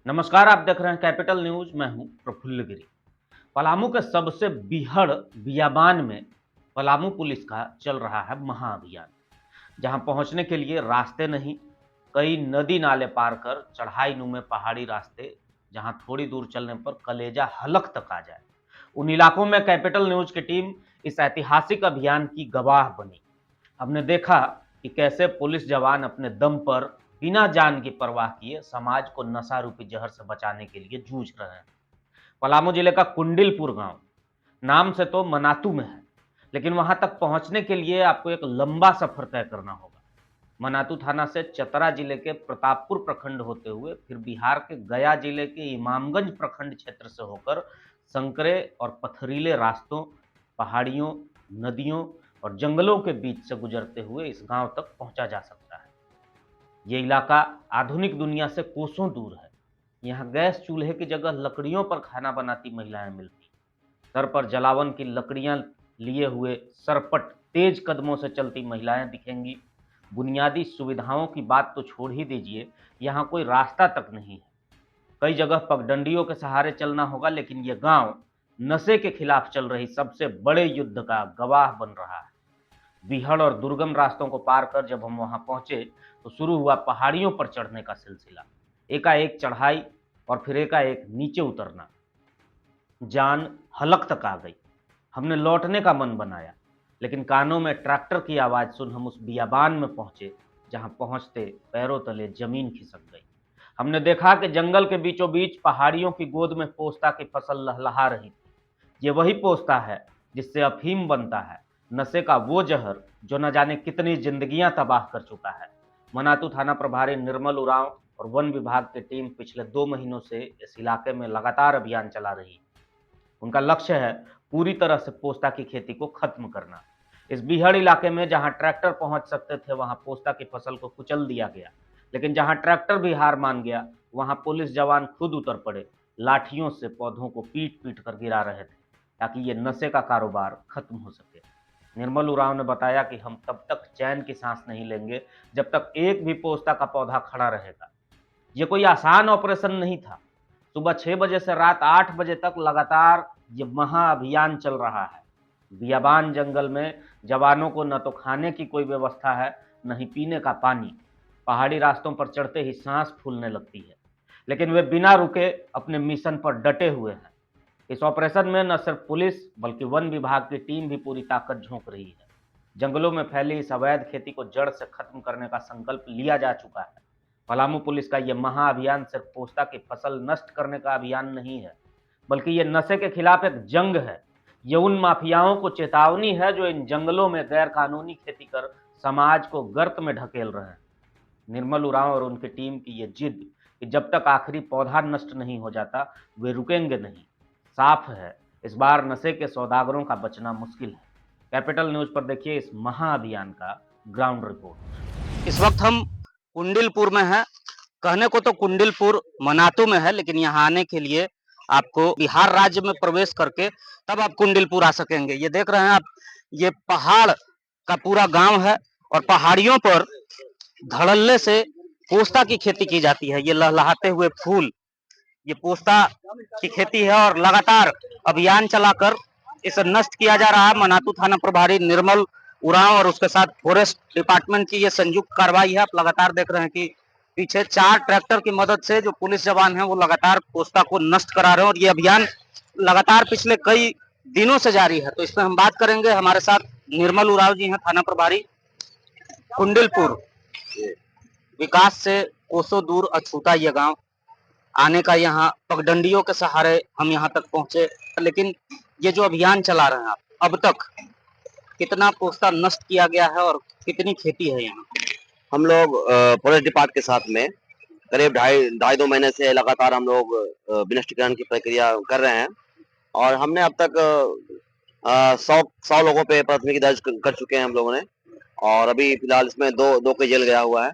नमस्कार, आप देख रहे हैं कैपिटल न्यूज। मैं हूं प्रफुल्ल गिरी। पलामू के सबसे बीहड़ बियाबान में पलामू पुलिस का चल रहा है महाअभियान। जहां पहुंचने के लिए रास्ते नहीं, कई नदी नाले पार कर चढ़ाई नुमे पहाड़ी रास्ते, जहां थोड़ी दूर चलने पर कलेजा हलक तक आ जाए। उन इलाकों में कैपिटल न्यूज की टीम इस ऐतिहासिक अभियान की गवाह बनी। हमने देखा कि कैसे पुलिस जवान अपने दम पर बिना जान की परवाह किए समाज को नशा रूपी जहर से बचाने के लिए जूझ रहे हैं। पलामू जिले का कुंडिलपुर गांव नाम से तो मनातू में है, लेकिन वहां तक पहुंचने के लिए आपको एक लंबा सफर तय करना होगा। मनातू थाना से चतरा जिले के प्रतापपुर प्रखंड होते हुए फिर बिहार के गया जिले के इमामगंज प्रखंड क्षेत्र से होकर संकरे और पथरीले रास्तों, पहाड़ियों, नदियों और जंगलों के बीच से गुजरते हुए इस गांव तक पहुंचा जा सकता है। ये इलाका आधुनिक दुनिया से कोसों दूर है। यहाँ गैस चूल्हे की जगह लकड़ियों पर खाना बनाती महिलाएं मिलती, सर पर जलावन की लकड़ियां लिए हुए सरपट तेज कदमों से चलती महिलाएं दिखेंगी। बुनियादी सुविधाओं की बात तो छोड़ ही दीजिए, यहाँ कोई रास्ता तक नहीं है। कई जगह पगडंडियों के सहारे चलना होगा, लेकिन यह गांव नशे के खिलाफ चल रही सबसे बड़े युद्ध का गवाह बन रहा है। बीहड़ और दुर्गम रास्तों को पार कर जब हम वहां पहुंचे तो शुरू हुआ पहाड़ियों पर चढ़ने का सिलसिला। एकाएक चढ़ाई और फिर एकाएक नीचे उतरना, जान हलक तक आ गई। हमने लौटने का मन बनाया, लेकिन कानों में ट्रैक्टर की आवाज सुन हम उस बियाबान में पहुंचे, जहां पहुंचते पैरों तले जमीन खिसक गई। हमने देखा कि जंगल के बीचों बीच पहाड़ियों की गोद में पोस्ता की फसल लहलहा रही थी। ये वही पोस्ता है जिससे अफीम बनता है, नशे का वो जहर जो न जाने कितनी जिंदगियां तबाह कर चुका है। मनातू थाना प्रभारी निर्मल उरांव और वन विभाग की टीम पिछले 2 महीनों से इस इलाके में लगातार अभियान चला रही है। उनका लक्ष्य है पूरी तरह से पोस्ता की खेती को खत्म करना। इस बीहड़ इलाके में जहां ट्रैक्टर पहुंच सकते थे, वहां पोस्ता की फसल को कुचल दिया गया, लेकिन जहां ट्रैक्टर भी हार मान गया, वहां पुलिस जवान खुद उतर पड़े, लाठियों से पौधों को पीट पीट कर गिरा रहे थे, ताकि ये नशे का कारोबार खत्म हो सके। निर्मल उरांव ने बताया कि हम तब तक चैन की सांस नहीं लेंगे जब तक एक भी पोस्ता का पौधा खड़ा रहेगा। ये कोई आसान ऑपरेशन नहीं था। सुबह 6 बजे से रात 8 बजे तक लगातार ये महाअभियान चल रहा है। बियाबान जंगल में जवानों को न तो खाने की कोई व्यवस्था है, न ही पीने का पानी। पहाड़ी रास्तों पर चढ़ते ही सांस फूलने लगती है, लेकिन वे बिना रुके अपने मिशन पर डटे हुए हैं। इस ऑपरेशन में न सिर्फ पुलिस बल्कि वन विभाग की टीम भी पूरी ताकत झोंक रही है। जंगलों में फैली इस अवैध खेती को जड़ से खत्म करने का संकल्प लिया जा चुका है। पलामू पुलिस का यह महाअभियान सिर्फ पोस्ता की फसल नष्ट करने का अभियान नहीं है, बल्कि ये नशे के खिलाफ एक जंग है। ये उन माफियाओं को चेतावनी है जो इन जंगलों में गैर कानूनी खेती कर समाज को गर्त में ढकेल रहे हैं। निर्मल उरांव और उनकी टीम की ये जिद कि जब तक आखिरी पौधा नष्ट नहीं हो जाता, वे रुकेंगे नहीं, साफ है। इस बार नशे के सौदागरों का बचना मुश्किल है। कैपिटल न्यूज पर देखिए इस महाअभियान का ग्राउंड रिपोर्ट। इस वक्त हम कुंडिलपुर में हैं। कहने को तो कुंडिलपुर मनातू में है, लेकिन यहाँ आने के लिए आपको बिहार राज्य में प्रवेश करके तब आप कुंडिलपुर आ सकेंगे। ये देख रहे हैं आप, ये पहाड़ का पूरा गांव है और पहाड़ियों पर धड़ल्ले से पोस्ता की खेती की जाती है। ये लहलहाते हुए फूल, ये पोस्ता की खेती है और लगातार अभियान चलाकर इसे नष्ट किया जा रहा है। मनातू थाना प्रभारी निर्मल उरांव और उसके साथ फॉरेस्ट डिपार्टमेंट की ये संयुक्त कार्रवाई है। आप लगातार देख रहे हैं कि पीछे 4 ट्रैक्टर की मदद से जो पुलिस जवान हैं वो लगातार पोस्ता को नष्ट करा रहे हैं और ये अभियान लगातार पिछले कई दिनों से जारी है। तो इसमें हम बात करेंगे। हमारे साथ निर्मल उरांव जी हैं, थाना प्रभारी कुंडिलपुर। विकास से कोसों दूर अछूता ये गांव, आने का यहाँ पगडंडियों के सहारे हम यहाँ तक पहुंचे। लेकिन ये जो अभियान चला रहे हैं आप, अब तक कितना पोस्ता नष्ट किया गया है और कितनी खेती है यहाँ? हम लोग फॉरेस्ट डिपार्ट के साथ में करीब ढाई 2 महीने से लगातार हम लोग विनष्टीकरण की प्रक्रिया कर रहे हैं और हमने अब तक 100 लोगों पे प्राथमिकी दर्ज कर चुके हैं हम लोगों ने। और अभी फिलहाल इसमें दो के जेल गया हुआ है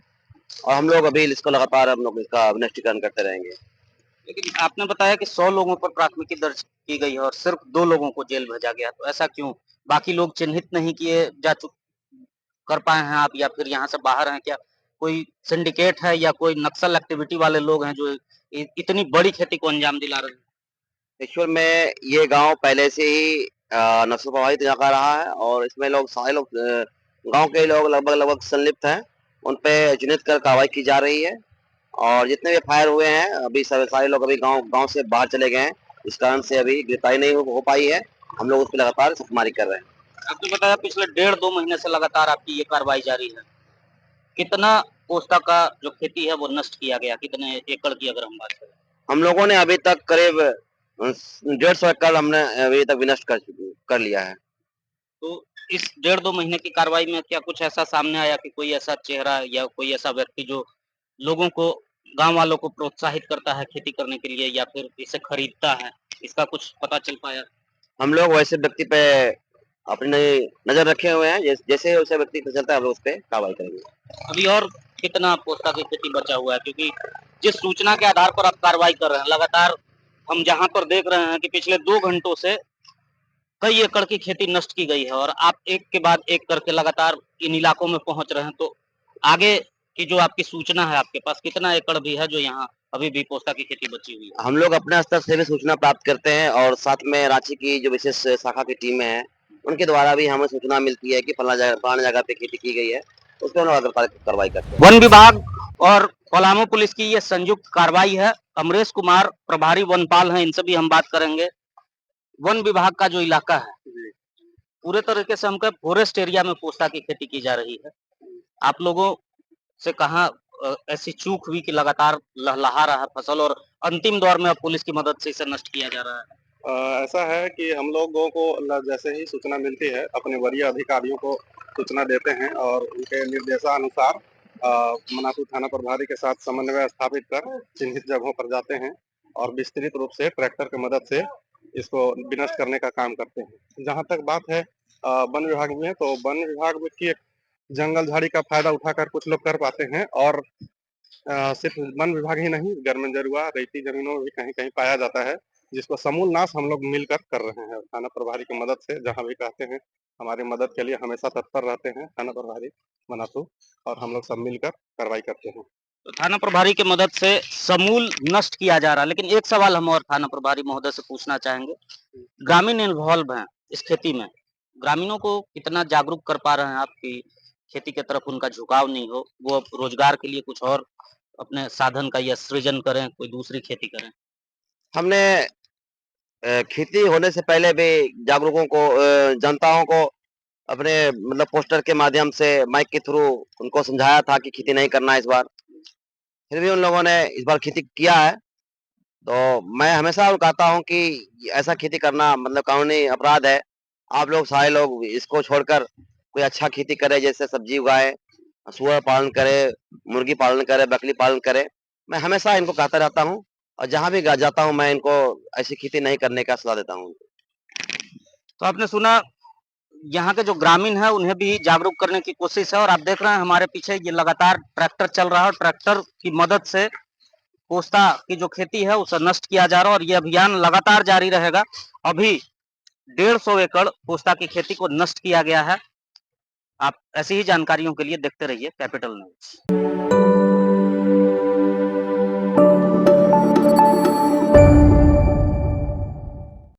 और हम लोग अभी इसको लगातार हम लोग इसका विनष्टीकरण करते रहेंगे। लेकिन आपने बताया कि 100 लोगों पर प्राथमिकी दर्ज की गई है और सिर्फ 2 लोगों को जेल भेजा गया, तो ऐसा क्यों? बाकी लोग चिन्हित नहीं किए जा कर पाए हैं आप, या फिर यहाँ से बाहर हैं क्या? कोई सिंडिकेट है या कोई नक्सल एक्टिविटी वाले लोग हैं जो इतनी बड़ी खेती को अंजाम दिला रहे हैं? एक्चुअल में ये गांव पहले से ही नस्ल प्रभावित इलाका रहा है और इसमें लोग सारे लोग गांव के लोग लगभग लगभग संलिप्त हैं। उन पे चिन्हित कर कार्रवाई की जा रही है और जितने भी फायर हुए हैं अभी सारे लोग अभी गांव गांव से बाहर चले गए हैं। इस कारण से अभी गिरफ्तारी नहीं हो पाई है। हम लोग उस पर लगातार छापेमारी कर रहे हैं। आपने बताया पिछले 1.5-2 महीने से लगातार आपकी ये कार्रवाई जारी है। कितना पोस्ता का जो खेती है वो नष्ट किया गया, कितने एकड़ की अगर हम बात करें? हम लोगों ने अभी तक करीब 150 एकड़ हमने अभी तक विनष्ट कर लिया है। तो इस 1.5-2 महीने की कार्रवाई में क्या कुछ ऐसा सामने आया कि कोई ऐसा चेहरा या कोई ऐसा व्यक्ति जो लोगों को, गांव वालों को प्रोत्साहित करता है खेती करने के लिए या फिर इसे खरीदता है, इसका कुछ पता चल पाया? हम लोग वैसे व्यक्ति पे अपनी नजर रखे हुए हैं। जैसे वैसे व्यक्ति पे चलता है हम लोग उस पे कार्रवाई करेंगे। अभी और कितना पोस्ता की खेती बचा हुआ है? क्योंकि जिस सूचना के आधार पर आप कार्रवाई कर रहे हैं, लगातार हम जहां पर देख रहे हैं कि पिछले 2 घंटों से कई एकड़ की खेती नष्ट की गई है और आप एक के बाद एक करके लगातार इन इलाकों में पहुंच रहे हैं, तो आगे की जो आपकी सूचना है, आपके पास कितना एकड़ भी है जो यहाँ अभी भी पोस्ता की खेती बची हुई है? हम लोग अपने स्तर से भी सूचना प्राप्त करते हैं और साथ में रांची की जो विशेष शाखा की टीमें हैं उनके द्वारा भी हमें सूचना मिलती है कि फलाना जगह पे खेती की गई है, उस पर हम लोग कार्रवाई करते हैं। वन विभाग और पलामू पुलिस की ये संयुक्त कार्रवाई है। अमरेश कुमार प्रभारी वनपाल हैं, इनसे भी हम बात करेंगे। वन विभाग का जो इलाका है, पूरे तरीके से हम कहें फॉरेस्ट एरिया में पोस्ता की खेती की जा रही है। आप लोगों से कहाँ ऐसी चूक हुई कि लगातार लहलहा रहा है फसल और अंतिम दौर में अब पुलिस की मदद से इसे नष्ट किया जा रहा है? ऐसा है कि हम लोगों को जैसे ही सूचना मिलती है अपने वरीय अधिकारियों को सूचना देते हैं और उनके निर्देशानुसार मनातू थाना प्रभारी के साथ समन्वय स्थापित कर चिन्हित जगहों पर जाते हैं और विस्तृत रूप से ट्रैक्टर की मदद से इसको विनष्ट करने का काम करते हैं। जहाँ तक बात है वन विभाग में, तो वन विभाग में की एक जंगल झाड़ी का फायदा उठाकर कुछ लोग कर पाते हैं और सिर्फ वन विभाग ही नहीं, गर्मजरुआ रेती जमीनों में भी कहीं कहीं पाया जाता है, जिसको समूल नाश हम लोग मिलकर कर रहे हैं। थाना प्रभारी की मदद से जहां भी कहते हैं हमारी मदद के लिए हमेशा तत्पर रहते हैं थाना प्रभारी मनातू, और हम लोग सब मिलकर कार्रवाई करते हैं। तो थाना प्रभारी की मदद से समूल नष्ट किया जा रहा है, लेकिन एक सवाल हम और थाना प्रभारी महोदय से पूछना चाहेंगे। ग्रामीण इन्वॉल्व हैं इस खेती में, ग्रामीणों को कितना जागरूक कर पा रहे हैं आप कि खेती की तरफ उनका झुकाव नहीं हो, वो अब रोजगार के लिए कुछ और अपने साधन का या सृजन करें, कोई दूसरी खेती करें? हमने खेती होने से पहले भी जागरूकों को जनताओं को अपने मतलब पोस्टर के माध्यम से माइक के थ्रू उनको समझाया था कि खेती नहीं करना है इस बार। फिर भी उन लोगों ने इस बार खेती किया है। तो मैं हमेशा कहता हूँ कि ऐसा खेती करना मतलब कानूनी अपराध है। आप लोग सारे लोग इसको छोड़कर कोई अच्छा खेती करे, जैसे सब्जी उगाए, सुअर पालन करे, मुर्गी पालन करे, बकरी पालन करे। मैं हमेशा इनको कहता रहता हूँ और जहाँ भी जाता हूँ मैं इनको ऐसी खेती नहीं करने का सलाह देता हूँ। तो आपने सुना, यहाँ के जो ग्रामीण है उन्हें भी जागरूक करने की कोशिश है और आप देख रहे हैं हमारे पीछे ये लगातार ट्रैक्टर चल रहा है और ट्रैक्टर की मदद से पोस्ता की जो खेती है उसे नष्ट किया जा रहा है और ये अभियान लगातार जारी रहेगा। अभी 150 एकड़ पोस्ता की खेती को नष्ट किया गया है। आप ऐसी ही जानकारियों के लिए देखते रहिए कैपिटल न्यूज।